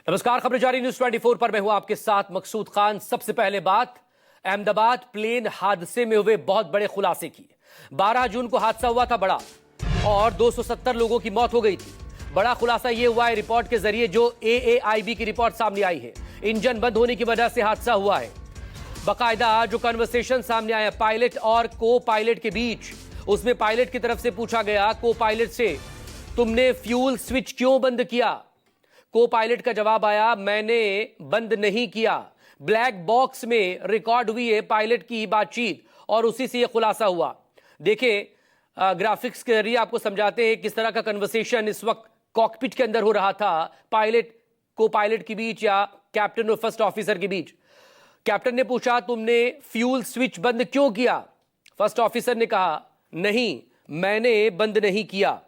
नमस्कार, खबरें जारी न्यूज 24 पर मैं हूं आपके साथ मकसूद खान। सबसे पहले बात अहमदाबाद प्लेन हादसे में हुए बहुत बड़े खुलासे की। 12 जून को हादसा हुआ था बड़ा और 270 लोगों की मौत हो गई थी। बड़ा खुलासा यह हुआ है रिपोर्ट के जरिए जो AAIB की रिपोर्ट सामने आई है। इंजन बंद होने की वजह से हादसा हुआ है। बाकायदा जो कन्वर्सेशन सामने आया पायलट और को पायलट के बीच, उसमें पायलट की तरफ से पूछा गया को पायलट से, तुमने फ्यूल स्विच क्यों बंद किया? को पायलट का जवाब आया, मैंने बंद नहीं किया। ब्लैक बॉक्स में रिकॉर्ड हुई है पायलट की बातचीत और उसी से यह खुलासा हुआ। देखिए ग्राफिक्स के जरिए आपको समझाते हैं किस तरह का कन्वर्सेशन इस वक्त कॉकपिट के अंदर हो रहा था पायलट को पायलट के बीच या कैप्टन और फर्स्ट ऑफिसर के बीच। कैप्टन ने पूछा, तुमने फ्यूल स्विच बंद क्यों किया? फर्स्ट ऑफिसर ने कहा, नहीं मैंने बंद नहीं किया।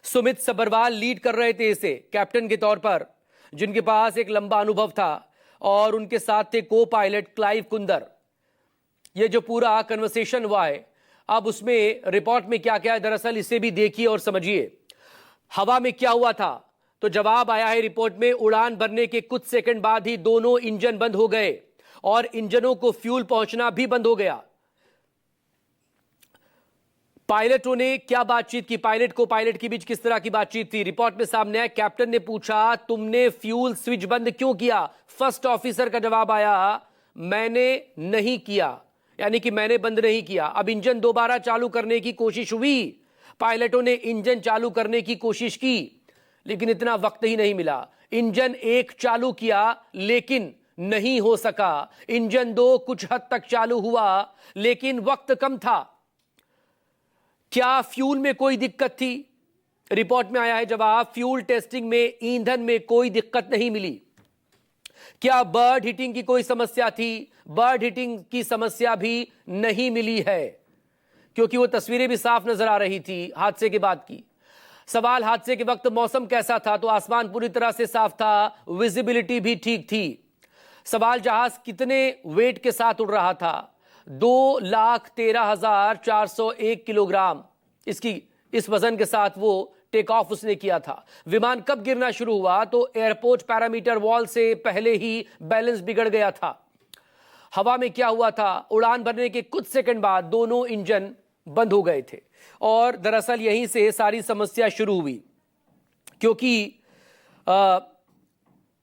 सुमित सबरवाल लीड कर रहे थे इसे कैप्टन के तौर पर, जिनके पास एक लंबा अनुभव था, और उनके साथ थे को पायलट क्लाइव कुंदर। ये जो पूरा कन्वर्सेशन हुआ है, अब उसमें रिपोर्ट में क्या क्या है दरअसल इसे भी देखिए और समझिए। हवा में क्या हुआ था तो जवाब आया है रिपोर्ट में, उड़ान भरने के कुछ सेकंड बाद ही दोनों इंजन बंद हो गए और इंजनों को फ्यूल पहुंचना भी बंद हो गया। पायलटों ने क्या बातचीत की, पायलट को पायलट के बीच किस तरह की बातचीत थी, रिपोर्ट में सामने आया। कैप्टन ने पूछा, तुमने फ्यूल स्विच बंद क्यों किया? फर्स्ट ऑफिसर का जवाब आया, मैंने नहीं किया, यानी कि मैंने बंद नहीं किया। अब इंजन दोबारा चालू करने की कोशिश हुई, पायलटों ने इंजन चालू करने की कोशिश की, लेकिन इतना वक्त ही नहीं मिला। इंजन 1 चालू किया लेकिन नहीं हो सका। इंजन 2 कुछ हद तक चालू हुआ लेकिन वक्त कम था। क्या फ्यूल में कोई दिक्कत थी? रिपोर्ट में आया है जवाब, फ्यूल टेस्टिंग में ईंधन में कोई दिक्कत नहीं मिली। क्या बर्ड हीटिंग की कोई समस्या थी? बर्ड हीटिंग की समस्या भी नहीं मिली है, क्योंकि वो तस्वीरें भी साफ नजर आ रही थी हादसे के बाद की। सवाल, हादसे के वक्त मौसम कैसा था? तो आसमान पूरी तरह से साफ था, विजिबिलिटी भी ठीक थी। सवाल, जहाज कितने वेट के साथ उड़ रहा था? 2,13,401 किलोग्राम इस वजन के साथ वो टेक ऑफ उसने किया था। विमान कब गिरना शुरू हुआ? तो एयरपोर्ट पैरामीटर वॉल से पहले ही बैलेंस बिगड़ गया था। हवा में क्या हुआ था? उड़ान भरने के कुछ सेकंड बाद दोनों इंजन बंद हो गए थे और दरअसल यहीं से सारी समस्या शुरू हुई, क्योंकि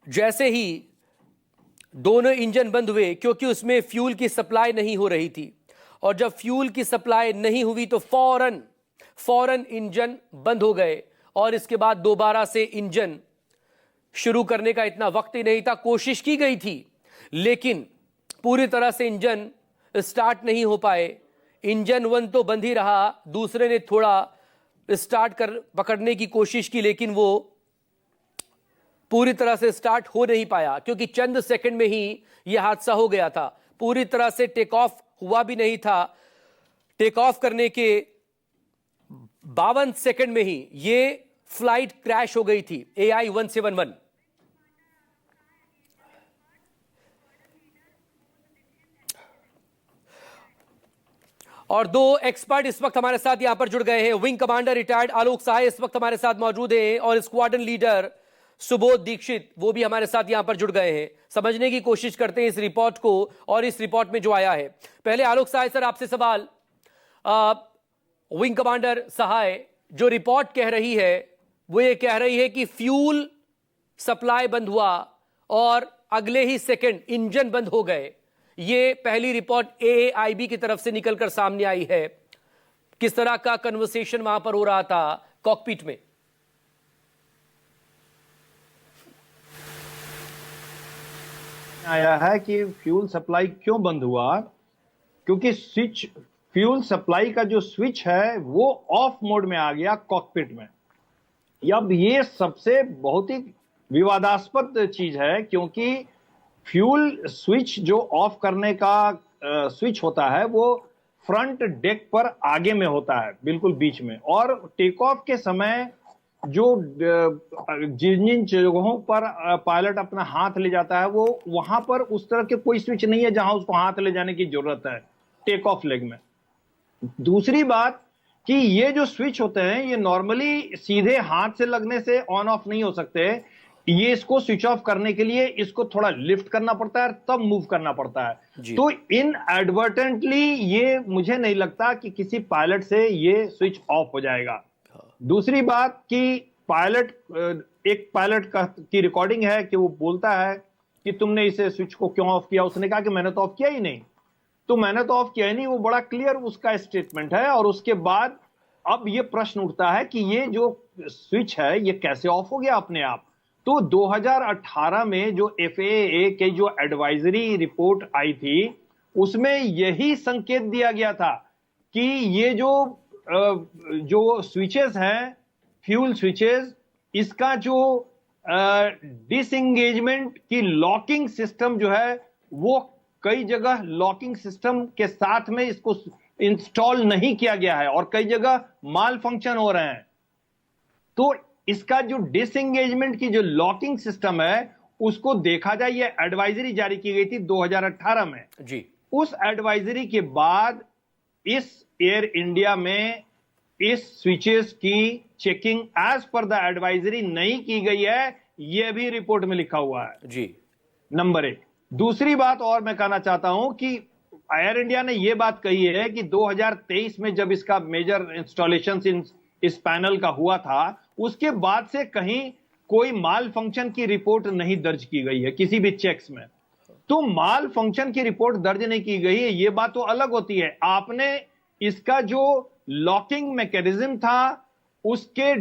जैसे ही दोनों इंजन बंद हुए, क्योंकि उसमें फ्यूल की सप्लाई नहीं हो रही थी, और जब फ्यूल की सप्लाई नहीं हुई तो फौरन इंजन बंद हो गए और इसके बाद दोबारा से इंजन शुरू करने का इतना वक्त ही नहीं था। कोशिश की गई थी लेकिन पूरी तरह से इंजन स्टार्ट नहीं हो पाए। इंजन 1 तो बंद ही रहा, दूसरे ने थोड़ा स्टार्ट कर पकड़ने की कोशिश की लेकिन वो पूरी तरह से स्टार्ट हो नहीं पाया, क्योंकि चंद सेकंड में ही यह हादसा हो गया था। पूरी तरह से टेक ऑफ हुआ भी नहीं था। टेक ऑफ करने के 52 सेकंड में ही यह फ्लाइट क्रैश हो गई थी, AI 171। और 2 एक्सपर्ट इस वक्त हमारे साथ यहां पर जुड़ गए हैं। विंग कमांडर रिटायर्ड आलोक सहाय इस वक्त हमारे साथ मौजूद हैं और स्क्वाड्रन लीडर सुबोध दीक्षित वो भी हमारे साथ यहां पर जुड़ गए हैं। समझने की कोशिश करते हैं इस रिपोर्ट को और इस रिपोर्ट में जो आया है। पहले आलोक सहाय सर, आपसे सवाल। विंग कमांडर सहाय, जो रिपोर्ट कह रही है वो ये कह रही है कि फ्यूल सप्लाई बंद हुआ और अगले ही सेकंड इंजन बंद हो गए। ये पहली रिपोर्ट AAIB की तरफ से निकलकर सामने आई है। किस तरह का कन्वर्सेशन वहां पर हो रहा था कॉकपिट में? आया है कि फ्यूल सप्लाई क्यों बंद हुआ, क्योंकि फ्यूल सप्लाई का जो स्विच है वो ऑफ मोड में आ गया कॉकपिट में। अब ये सबसे बहुत ही विवादास्पद चीज है, क्योंकि फ्यूल स्विच जो ऑफ करने का स्विच होता है वो फ्रंट डेक पर आगे में होता है, बिल्कुल बीच में, और टेक ऑफ के समय जो जिन जिन जगहों पर पायलट अपना हाथ ले जाता है वो वहां पर उस तरह के कोई स्विच नहीं है जहां उसको हाथ ले जाने की जरूरत है टेक ऑफ लेग में। दूसरी बात कि ये जो स्विच होते हैं ये नॉर्मली सीधे हाथ से लगने से ऑन ऑफ नहीं हो सकते, ये इसको स्विच ऑफ करने के लिए इसको थोड़ा लिफ्ट करना पड़ता है, तब मूव करना पड़ता है। तो इनएडवर्टेंटली ये मुझे नहीं लगता कि किसी पायलट से ये स्विच ऑफ हो जाएगा। दूसरी बात कि एक पायलट की रिकॉर्डिंग है कि वो बोलता है कि तुमने इसे स्विच को क्यों ऑफ किया। उसने कहा कि मैंने तो ऑफ किया ही नहीं। तो मैंने तो ऑफ किया ही नहीं, वो बड़ा क्लियर उसका स्टेटमेंट है। और उसके बाद अब ये प्रश्न उठता है कि ये जो स्विच है ये कैसे ऑफ हो गया अपने आप। तो 2018 में जो FAA के जो एडवाइजरी रिपोर्ट आई थी उसमें यही संकेत दिया गया था कि ये जो स्विचेस हैं, फ्यूल स्विचेस, इसका जो डिसएंगेजमेंट की लॉकिंग सिस्टम जो है वो कई जगह लॉकिंग सिस्टम के साथ में इसको इंस्टॉल नहीं किया गया है और कई जगह माल फंक्शन हो रहे हैं। तो इसका जो डिसएंगेजमेंट की जो लॉकिंग सिस्टम है उसको देखा जाए। ये एडवाइजरी जारी की गई थी 2018 में जी। उस एडवाइजरी के बाद इस एयर इंडिया में इस स्विचेस की checking as per the advisory नहीं की गई है, यह भी रिपोर्ट में लिखा हुआ है जी। नंबर 1। दूसरी बात और मैं कहना चाहता हूं कि एयर इंडिया ने यह बात कही है कि 2023 में जब इसका मेजर इंस्टॉलेशन इस पैनल का हुआ था उसके बाद से कहीं कोई माल फंक्शन की रिपोर्ट नहीं दर्ज की गई है किसी भी चेक्स में। तो माल फंक्शन की रिपोर्ट दर्ज नहीं की गई है, यह बात तो अलग होती है। आपने इसका जो लॉकिंग मैकेनिज्म था उसके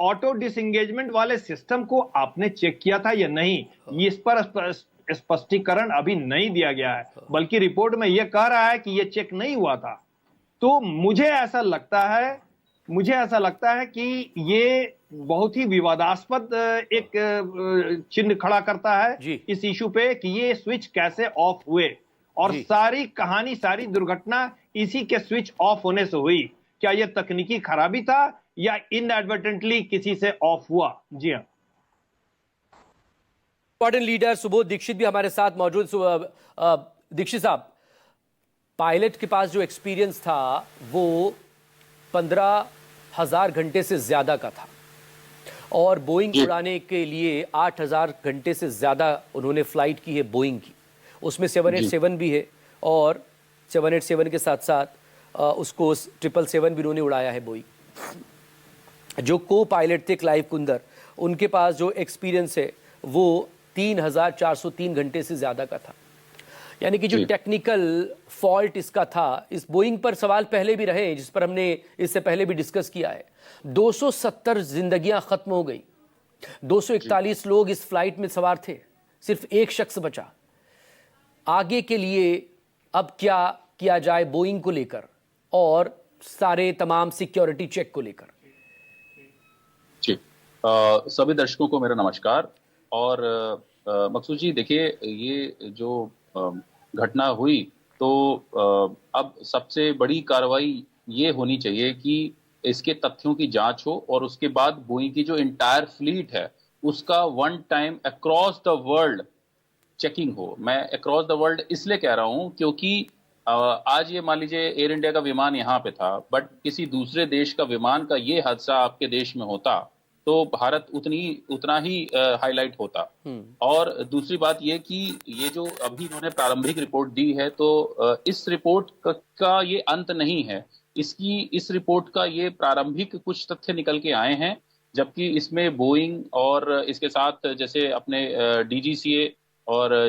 ऑटो डिसएंगेजमेंट वाले सिस्टम को आपने चेक किया था या नहीं, इस पर स्पष्टीकरण अभी नहीं दिया गया है, बल्कि रिपोर्ट में यह कह रहा है कि यह चेक नहीं हुआ था। तो मुझे ऐसा लगता है कि ये बहुत ही विवादास्पद एक चिन्ह खड़ा करता है इस इशू पे कि ये स्विच कैसे ऑफ हुए और सारी कहानी, सारी दुर्घटना इसी के स्विच ऑफ होने से हुई। क्या यह तकनीकी खराबी था या इनएडवर्टेंटली किसी से ऑफ हुआ? जी हाँ। इंपॉर्टेंट लीडर सुबोध दीक्षित भी हमारे साथ मौजूद। दीक्षित साहब, पायलट के पास जो एक्सपीरियंस था वो 15,000 घंटे से ज्यादा का था और बोइंग उड़ाने के लिए 8,000 घंटे से ज्यादा उन्होंने फ्लाइट की है बोइंग की। उसमें 787 भी है और 787 के साथ साथ उसको 777 भी उन्होंने उड़ाया है बोइंग। जो को पायलट थे क्लाइव कुंदर, उनके पास जो एक्सपीरियंस है वो 3,403 घंटे से ज़्यादा का था। यानी कि जो टेक्निकल फॉल्ट इसका था, इस बोइंग पर सवाल पहले भी रहे जिस पर हमने इससे पहले भी डिस्कस किया है। 270 जिंदगियां खत्म हो गई, 241 लोग इस फ्लाइट में सवार थे, सिर्फ एक शख्स बचा। आगे के लिए अब क्या किया जाए बोइंग को लेकर और सारे तमाम सिक्योरिटी चेक को लेकर? जी, सभी दर्शकों को मेरा नमस्कार। और मकसूद जी, देखिए, ये जो घटना हुई तो अब सबसे बड़ी कार्रवाई ये होनी चाहिए कि इसके तथ्यों की जांच हो और उसके बाद बोइंग की जो इंटायर फ्लीट है उसका one time across the world checking हो। मैं अक्रॉस द वर्ल्ड इसलिए कह रहा हूं क्योंकि आज ये मान लीजिए एयर इंडिया का विमान यहाँ पे था, बट किसी दूसरे देश का विमान का ये हादसा आपके देश में होता तो भारत उतना ही हाईलाइट होता। और दूसरी बात ये कि ये जो अभी इन्होंने प्रारंभिक रिपोर्ट दी है तो इस रिपोर्ट का ये अंत नहीं है। इस रिपोर्ट का ये प्रारंभिक कुछ तथ्य निकल के आए हैं, जबकि इसमें बोइंग और इसके साथ जैसे अपने DGCA और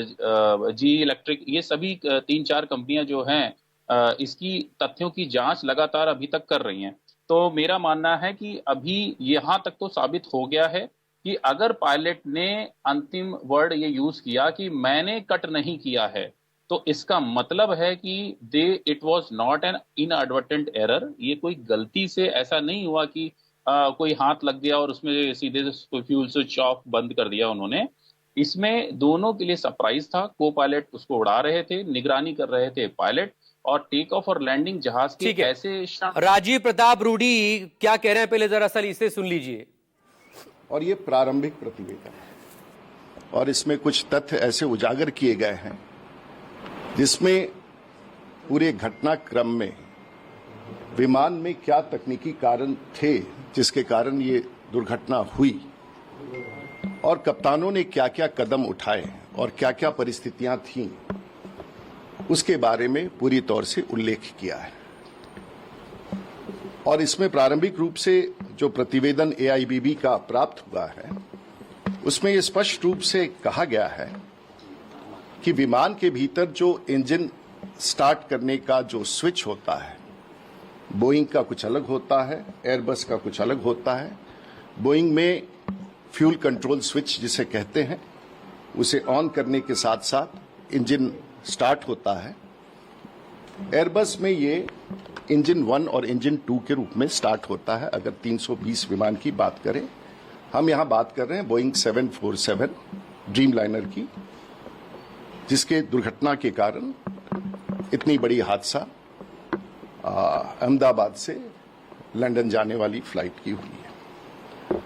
GE इलेक्ट्रिक, ये सभी 3-4 कंपनियां जो हैं इसकी तथ्यों की जांच लगातार अभी तक कर रही हैं। तो मेरा मानना है कि अभी यहाँ तक तो साबित हो गया है कि अगर पायलट ने अंतिम वर्ड ये यूज किया कि मैंने कट नहीं किया है, तो इसका मतलब है कि it was not an inadvertent error. ये कोई गलती से ऐसा नहीं हुआ कि कोई हाथ लग गया और उसमें सीधे से फ्यूल स्विच ऑफ बंद कर दिया उन्होंने। इसमें दोनों के लिए सरप्राइज था। को पायलट उसको उड़ा रहे थे, निगरानी कर रहे थे पायलट, और टेक ऑफ और लैंडिंग जहाज के ऐसे राजीव प्रताप रूडी क्या कह रहे हैं, पहले जरा सा इसे सुन लीजिए। और ये प्रारंभिक प्रतिवेदन है और इसमें कुछ तथ्य ऐसे उजागर किए गए हैं जिसमें पूरे घटनाक्रम में विमान में क्या तकनीकी कारण थे जिसके कारण ये दुर्घटना हुई, और कप्तानों ने क्या क्या कदम उठाए और क्या क्या परिस्थितियां थीं, उसके बारे में पूरी तौर से उल्लेख किया है। और इसमें प्रारंभिक रूप से जो प्रतिवेदन एआईबीबी का प्राप्त हुआ है, उसमें यह स्पष्ट रूप से कहा गया है कि विमान के भीतर जो इंजन स्टार्ट करने का जो स्विच होता है, बोइंग का कुछ अलग होता है, एयरबस का कुछ अलग होता है। बोइंग में फ्यूल कंट्रोल स्विच जिसे कहते हैं, उसे ऑन करने के साथ साथ इंजन स्टार्ट होता है। एयरबस में ये इंजन 1 और इंजन 2 के रूप में स्टार्ट होता है। अगर 320 विमान की बात करें, हम यहां बात कर रहे हैं बोइंग 747 ड्रीमलाइनर की, जिसके दुर्घटना के कारण इतनी बड़ी हादसा अहमदाबाद से लंदन जाने वाली फ्लाइट की हुई है।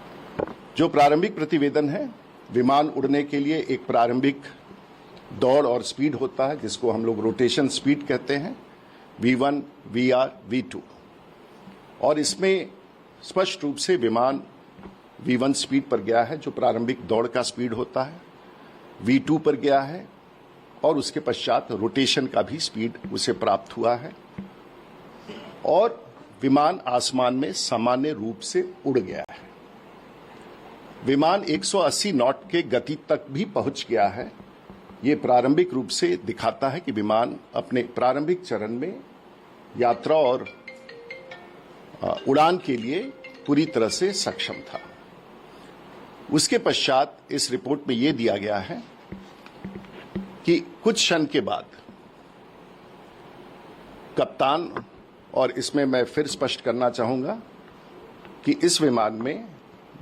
जो प्रारंभिक प्रतिवेदन है, विमान उड़ने के लिए एक प्रारंभिक दौड़ और स्पीड होता है, जिसको हम लोग रोटेशन स्पीड कहते हैं, V1, VR, V2। और इसमें स्पष्ट रूप से विमान V1 स्पीड पर गया है, जो प्रारंभिक दौड़ का स्पीड होता है, V2 पर गया है, और उसके पश्चात रोटेशन का भी स्पीड उसे प्राप्त हुआ है, और विमान आसमान में सामान्य रूप से उड़ गया है। विमान 180 नॉट के गति तक भी पहुंच गया है। ये प्रारंभिक रूप से दिखाता है कि विमान अपने प्रारंभिक चरण में यात्रा और उड़ान के लिए पूरी तरह से सक्षम था। उसके पश्चात इस रिपोर्ट में यह दिया गया है कि कुछ क्षण के बाद कप्तान, और इसमें मैं फिर स्पष्ट करना चाहूंगा कि इस विमान में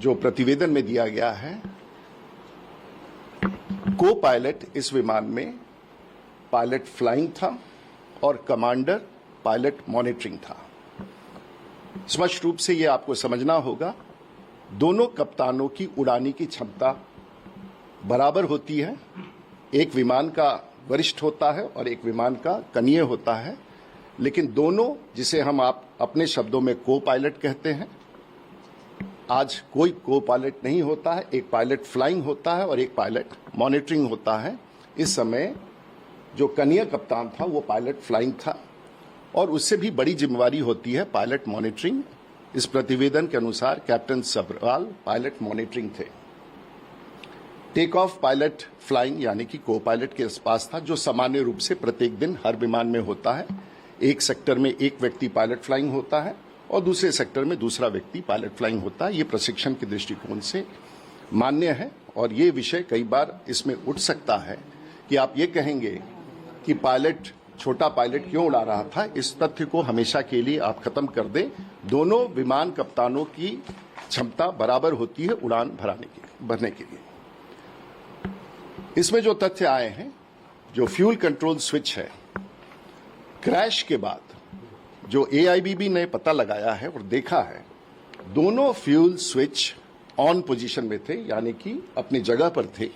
जो प्रतिवेदन में दिया गया है, को पायलट इस विमान में पायलट फ्लाइंग था और कमांडर पायलट मॉनिटरिंग था। स्पष्ट रूप से यह आपको समझना होगा, दोनों कप्तानों की उड़ाने की क्षमता बराबर होती है। एक विमान का वरिष्ठ होता है और एक विमान का कनीय होता है, लेकिन दोनों, जिसे हम आप अपने शब्दों में को पायलट कहते हैं, आज कोई को पायलट नहीं होता है। एक पायलट फ्लाइंग होता है और एक पायलट मॉनिटरिंग होता है। इस समय जो कनीय कप्तान था वो पायलट फ्लाइंग था, और उससे भी बड़ी जिम्मेवारी होती है पायलट मॉनिटरिंग। इस प्रतिवेदन के अनुसार कैप्टन सब्रवाल पायलट मॉनिटरिंग थे। टेक ऑफ पायलट फ्लाइंग यानी कि को पायलट के पास था, जो सामान्य रूप से प्रत्येक दिन हर विमान में होता है। एक सेक्टर में एक व्यक्ति पायलट फ्लाइंग होता है और दूसरे सेक्टर में दूसरा व्यक्ति पायलट फ्लाइंग होता है। ये प्रशिक्षण के दृष्टिकोण से मान्य है, और ये विषय कई बार इसमें उठ सकता है कि आप ये कहेंगे कि पायलट, छोटा पायलट क्यों उड़ा रहा था। इस तथ्य को हमेशा के लिए आप खत्म कर दें। दोनों विमान कप्तानों की क्षमता बराबर होती है उड़ान भरने के लिए। इसमें जो तथ्य आए हैं, जो फ्यूल कंट्रोल स्विच है, क्रैश के बाद जो एआईबीबी ने पता लगाया है और देखा है, दोनों फ्यूल स्विच ऑन पोजीशन में थे, यानी कि अपनी जगह पर थे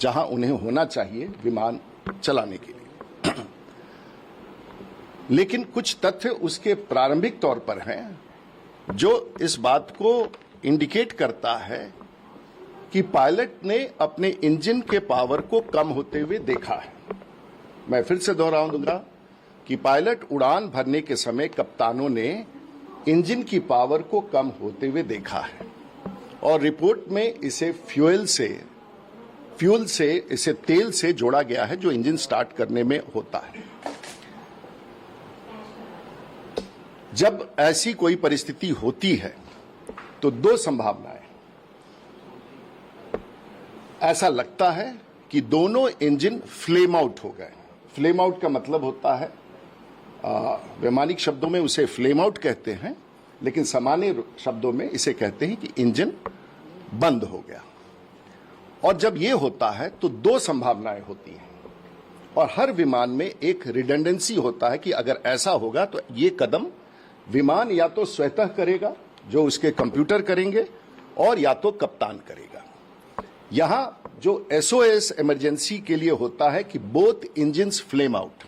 जहां उन्हें होना चाहिए विमान चलाने के लिए। लेकिन कुछ तथ्य उसके प्रारंभिक तौर पर हैं जो इस बात को इंडिकेट करता है कि पायलट ने अपने इंजन के पावर को कम होते हुए देखा है। मैं फिर से दोहरा दूंगा कि पायलट उड़ान भरने के समय कप्तानों ने इंजन की पावर को कम होते हुए देखा है, और रिपोर्ट में इसे फ्यूल से इसे तेल से जोड़ा गया है जो इंजन स्टार्ट करने में होता है। जब ऐसी कोई परिस्थिति होती है तो दो संभावनाएं, ऐसा लगता है कि दोनों इंजन फ्लेम आउट हो गए। फ्लेम आउट का मतलब होता है, वैमानिक शब्दों में उसे फ्लेम आउट कहते हैं, लेकिन सामान्य शब्दों में इसे कहते हैं कि इंजन बंद हो गया। और जब यह होता है तो दो संभावनाएं होती हैं, और हर विमान में एक रिडंडेंसी होता है कि अगर ऐसा होगा तो ये कदम विमान या तो स्वतः करेगा, जो उसके कंप्यूटर करेंगे, और या तो कप्तान करेगा। यहां जो एसओएस इमरजेंसी के लिए होता है कि बोथ इंजन्स फ्लेम आउट।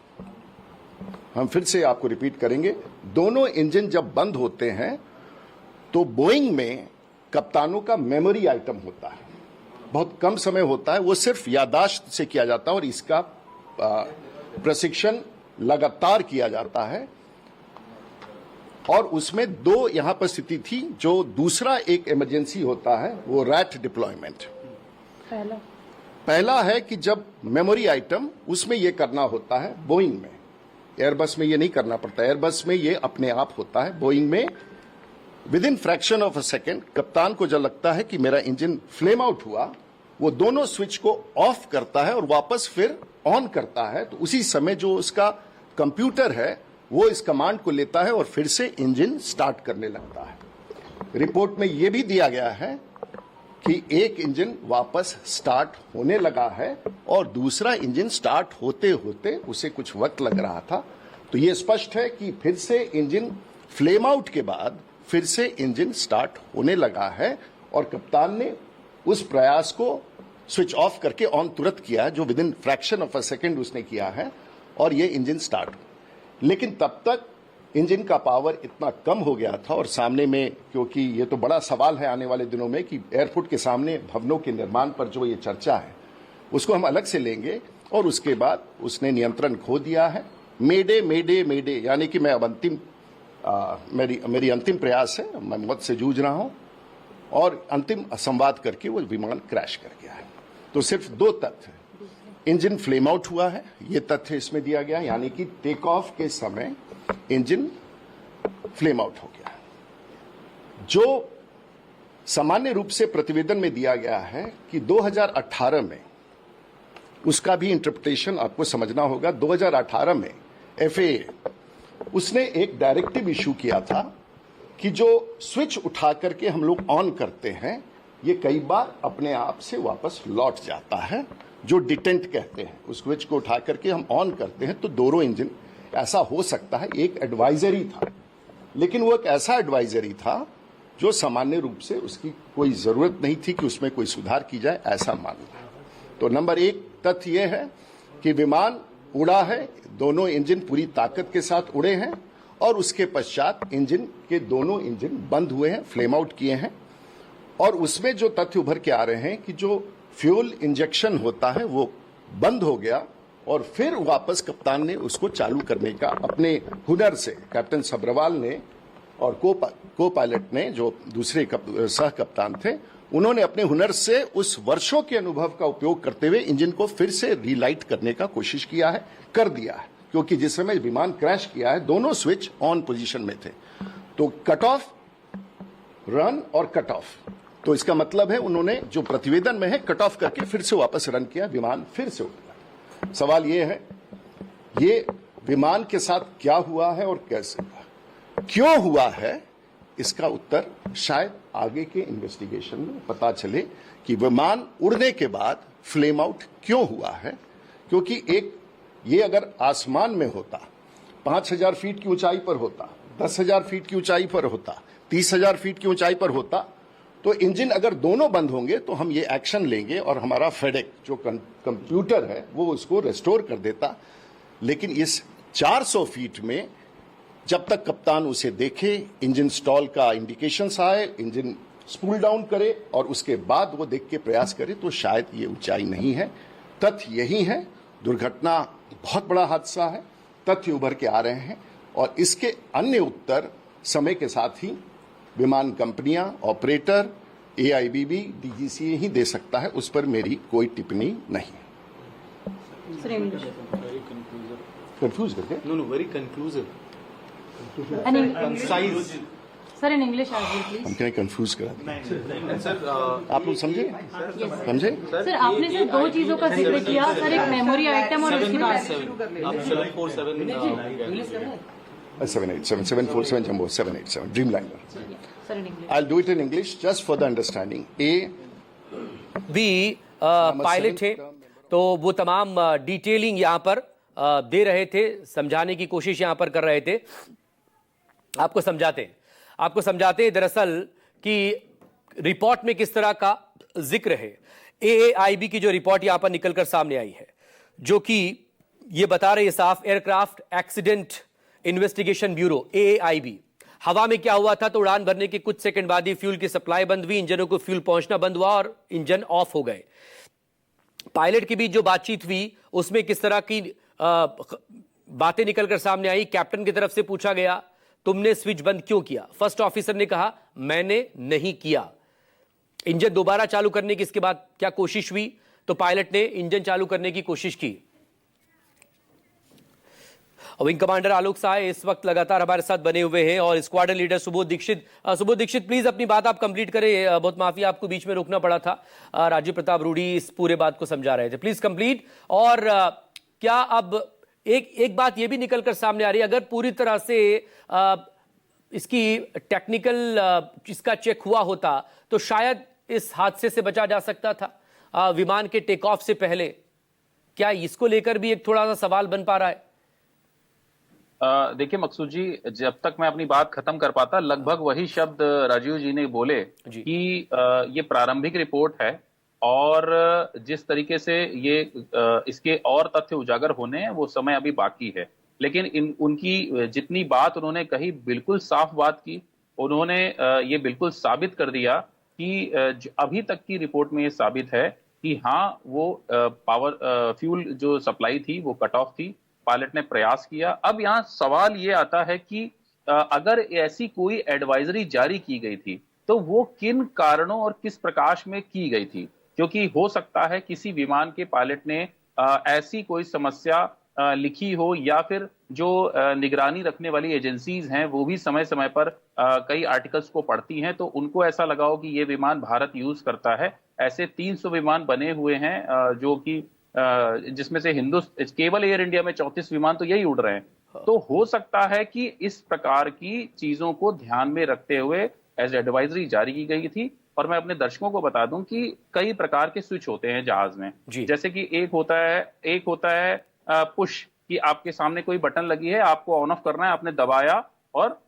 हम फिर से आपको रिपीट करेंगे, दोनों इंजन जब बंद होते हैं तो बोइंग में कप्तानों का मेमोरी आइटम होता है, बहुत कम समय होता है, वो सिर्फ याददाश्त से किया जाता है और इसका प्रशिक्षण लगातार किया जाता है। और उसमें दो यहां पर स्थिति थी। जो दूसरा एक इमरजेंसी होता है वो रैट डिप्लॉयमेंट। पहला है कि जब मेमोरी आइटम, उसमें यह करना होता है बोइंग में, एयरबस में ये नहीं करना पड़ता। एयरबस में ये अपने आप होता है। बोइंग में with in fraction of a second कप्तान को जब लगता है कि मेरा इंजन फ्लेम आउट हुआ, वो दोनों स्विच को ऑफ करता है और वापस फिर ऑन करता है। तो उसी समय जो उसका कंप्यूटर है वो इस कमांड को लेता है और फिर से इंजन स्टार्ट करने लगता है। रिपोर्ट में यह भी दिया गया है कि एक इंजन वापस स्टार्ट होने लगा है और दूसरा इंजन स्टार्ट होते होते उसे कुछ वक्त लग रहा था। तो यह स्पष्ट है कि फिर से इंजन फ्लेम आउट के बाद फिर से इंजन स्टार्ट होने लगा है और कप्तान ने उस प्रयास को स्विच ऑफ करके ऑन तुरंत किया, जो with in fraction of a second उसने किया है और यह इंजन स्टार्ट। लेकिन तब तक इंजन का पावर इतना कम हो गया था और सामने में, क्योंकि ये तो बड़ा सवाल है आने वाले दिनों में कि एयरपोर्ट के सामने भवनों के निर्माण पर जो ये चर्चा है उसको हम अलग से लेंगे। और उसके बाद उसने नियंत्रण खो दिया है। मेडे मेडे मेडे, यानी कि मैं अब मेरी अंतिम प्रयास है, मैं मौत से जूझ रहा हूं, और अंतिम संवाद करके वो विमान क्रैश कर गया है। तो सिर्फ दो तथ्य, इंजन फ्लेम आउट हुआ है ये तथ्य इसमें दिया गया, यानी कि टेक ऑफ के समय इंजन फ्लेम आउट हो गया। जो सामान्य रूप से प्रतिवेदन में दिया गया है कि 2018 में, उसका भी इंटरप्रिटेशन आपको समझना होगा। 2018 में FAA उसने एक डायरेक्टिव इशू किया था कि जो स्विच उठा करके हम लोग ऑन करते हैं ये कई बार अपने आप से वापस लौट जाता है, जो डिटेंट कहते हैं। उस स्विच को उठा करके हम ऑन करते हैं तो दोनों इंजन, ऐसा हो सकता है। एक एडवाइजरी था, लेकिन वो एक ऐसा एडवाइजरी था जो सामान्य रूप से उसकी कोई जरूरत नहीं थी कि उसमें कोई सुधार की जाए, ऐसा मानना। तो नंबर एक तथ्य यह है कि विमान उड़ा है, दोनों इंजन पूरी ताकत के साथ उड़े हैं और उसके पश्चात इंजन के दोनों इंजन बंद हुए हैं, फ्लेम आउट किए हैं। और उसमें जो तथ्य उभर के आ रहे हैं कि जो फ्यूल इंजेक्शन होता है वो बंद हो गया और फिर वापस कप्तान ने उसको चालू करने का अपने हुनर से, कैप्टन सब्रवाल ने और को पायलट ने, जो दूसरे सह कप्तान थे, उन्होंने अपने हुनर से उस वर्षों के अनुभव का उपयोग करते हुए इंजन को फिर से रीलाइट करने का कोशिश किया है, कर दिया है। क्योंकि जिस समय विमान क्रैश किया है दोनों स्विच ऑन पोजीशन में थे। तो कट ऑफ, रन और कट ऑफ, तो इसका मतलब है उन्होंने जो प्रतिवेदन में है कट ऑफ करके फिर से वापस रन किया, विमान फिर से उड़ गया। सवाल यह है ये विमान के साथ क्या हुआ है और कैसे हुआ, क्यों हुआ है, इसका उत्तर शायद आगे के इन्वेस्टिगेशन में पता चले कि विमान उड़ने के बाद फ्लेम आउट क्यों हुआ है। क्योंकि एक ये अगर आसमान में होता, 5000 फीट की ऊंचाई पर होता, 10,000 फीट की ऊंचाई पर होता, 30,000 फीट की ऊंचाई पर होता, तो इंजन अगर दोनों बंद होंगे तो हम ये एक्शन लेंगे और हमारा फेडेक जो कंप्यूटर है वो उसको रेस्टोर कर देता। लेकिन इस 400 फीट में जब तक कप्तान उसे देखे, इंजन स्टॉल का इंडिकेशंस आए, इंजन स्पूल डाउन करे और उसके बाद वो देख के प्रयास करे, तो शायद ये ऊंचाई नहीं है। तथ्य यही है, दुर्घटना बहुत बड़ा हादसा है, तथ्य उभर के आ रहे हैं और इसके अन्य उत्तर समय के साथ ही विमान कंपनियां, ऑपरेटर, AIBB, DGCA ही दे सकता है, उस पर मेरी कोई टिप्पणी नहीं है। कंफ्यूज करके? No, very conclusive. concise. Sir, in English as well, please. हम क्या कंफ्यूज करा दें? Sir, आप लोग समझे? समझे? सर, आपने सिर्फ दो चीजों का जिक्र किया, सर, एक मेमोरी आइटम और उसके बाद 747 787 Jumbo 787 Dreamliner. Sir in English. I'll do it in English just for the understanding. Pilot थे तो वो तमाम डिटेलिंग यहां पर दे रहे थे, समझाने की कोशिश यहां पर कर रहे थे। आपको समझाते हैं दरअसल कि रिपोर्ट में किस तरह का जिक्र है। AAIB की जो रिपोर्ट यहां पर निकलकर सामने आई है, जो कि ये बता रही है साफ, aircraft accident investigation bureau AAIB हवा में क्या हुआ था, तो उड़ान भरने के कुछ सेकंड बाद ही फ्यूल की सप्लाई बंद हुई, इंजनों को फ्यूल पहुंचना बंद हुआ और इंजन ऑफ हो गए। पायलट के बीच जो बातचीत हुई उसमें किस तरह की बातें निकलकर सामने आई। कैप्टन की तरफ से पूछा गया, तुमने स्विच बंद क्यों किया? फर्स्ट ऑफिसर ने कहा, मैंने नहीं किया। इंजन दोबारा चालू करने की इसके बाद क्या कोशिश हुई, तो पायलट ने इंजन चालू करने की कोशिश की। विंग कमांडर आलोक सहाय इस वक्त लगातार हमारे साथ बने हुए हैं और squadron leader Subodh Dikshit. Subodh Dikshit, please अपनी बात आप कंप्लीट करें, बहुत माफी आपको बीच में रोकना पड़ा था। राजीव प्रताप रूडी इस पूरे बात को समझा रहे थे, प्लीज कंप्लीट। और क्या अब एक बात यह भी निकलकर सामने आ रही है, अगर पूरी तरह से इसकी टेक्निकल इसका चेक हुआ होता तो शायद इस हादसे से बचा जा सकता था विमान के टेक ऑफ से पहले। क्या इसको लेकर भी एक थोड़ा सा सवाल बन पा रहा है? देखिए मकसूद जी, जब तक मैं अपनी बात खत्म कर पाता, लगभग वही शब्द राजीव जी ने बोले कि ये प्रारंभिक रिपोर्ट है और जिस तरीके से ये इसके और तथ्य उजागर होने हैं वो समय अभी बाकी है। लेकिन उनकी जितनी बात उन्होंने कही, बिल्कुल साफ बात की। उन्होंने ये बिल्कुल साबित कर दिया कि अभी तक की रिपोर्ट में ये साबित है कि हाँ, वो फ्यूल जो सप्लाई थी वो कट ऑफ थी, पायलट ने प्रयास किया। अब यहाँ सवाल ये आता है कि अगर ऐसी कोई एडवाइजरी जारी की गई थी तो वो किन कारणों और किस प्रकाश में की गई थी, क्योंकि हो सकता है किसी विमान के पायलट ने ऐसी कोई समस्या लिखी हो, या फिर जो निगरानी रखने वाली एजेंसीज हैं वो भी समय समय पर कई आर्टिकल्स को पढ़ती हैं, तो उनको ऐसा लगा हो कि ये विमान भारत यूज करता है। ऐसे 300 विमान बने हुए हैं जो कि जिसमें से केवल एयर इंडिया में 34 विमान तो यही उड़ रहे हैं। तो हो सकता है कि इस प्रकार की चीजों को ध्यान में रखते हुए एज एडवाइजरी जारी की गई थी। और मैं अपने दर्शकों को बता दूं कि कई प्रकार के स्विच होते हैं जहाज में, जैसे कि एक होता है पुश, कि आपके सामने कोई बटन लगी है, आपको ऑन ऑफ करना है, आपने दबाया और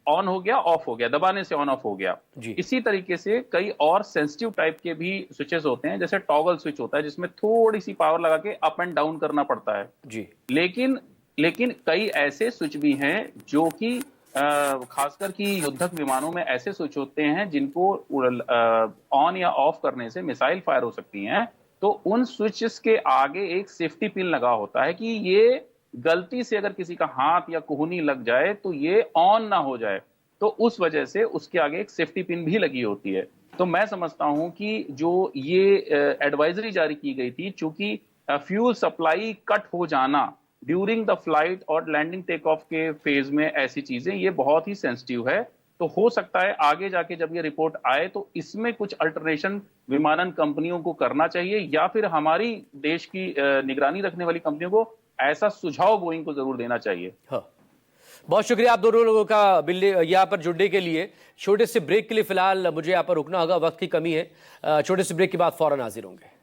ऑन हो गया, ऑफ हो गया, दबाने से ऑन ऑफ हो गया। इसी तरीके से कई और सेंसिटिव टाइप के भी स्विचेस होते हैं, जैसे टॉगल स्विच होता है जिसमें थोड़ी सी पावर लगा के अप एंड डाउन करना पड़ता है जी। लेकिन कई ऐसे स्विच भी हैं जो कि खासकर कि युद्धक विमानों में ऐसे स्विच होते हैं जिनको ऑन या ऑफ करने से मिसाइल फायर हो सकती हैं। तो उन स्विचेस के आगे एक सेफ्टी पिन लगा होता है कि ये गलती से अगर किसी का हाथ या कुहनी लग जाए तो ये ऑन ना हो जाए, तो उस वजह से उसके आगे एक सेफ्टी पिन भी लगी होती है। तो मैं समझता हूं कि जो ये एडवाइजरी जारी की गई थी, चूंकि फ्यूल सप्लाई कट हो जाना ड्यूरिंग द फ्लाइट और लैंडिंग टेक ऑफ के फेज में, ऐसी चीजें ये बहुत ही सेंसिटिव है। तो हो सकता है आगे जाके जब ये रिपोर्ट आए तो इसमें कुछ अल्टरनेशन विमानन कंपनियों को करना चाहिए, या फिर हमारी देश की निगरानी रखने वाली कंपनियों को ऐसा सुझाव बोइंग को जरूर देना चाहिए। हाँ, बहुत शुक्रिया आप दोनों लोगों का यहाँ पर जुड़ने के लिए। छोटे से ब्रेक के लिए फिलहाल मुझे यहाँ पर रुकना होगा, वक्त की कमी है। छोटे से ब्रेक के बाद फौरन हाजिर होंगे।